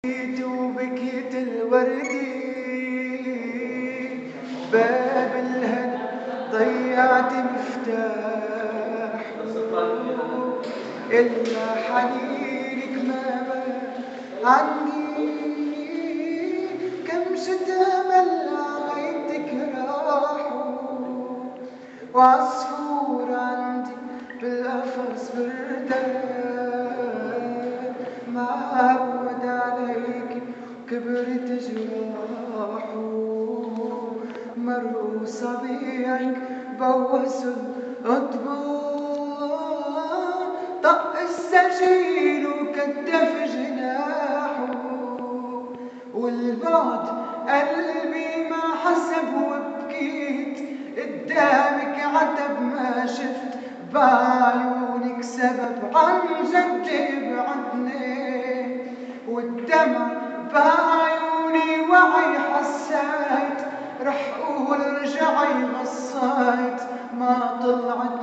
بكيت وبكيت الوردي باب الهنا ضيعت مفتاح إلا حنينك ما بان عني كم شت أمل عيدك راحوا وعصفور عندي بالقفص بردان معود عليك كبرت جراحه مروا صبيعك بوسوا الأطباء طق السجين وكتف جناحه والبعد قلبي ما حسب وبكيت قدامك عتب ما شفت بعيونك سبب عن جد بعدني والدمع بعيوني وعي حسيت رح قول رجعي غصيت ما طلعت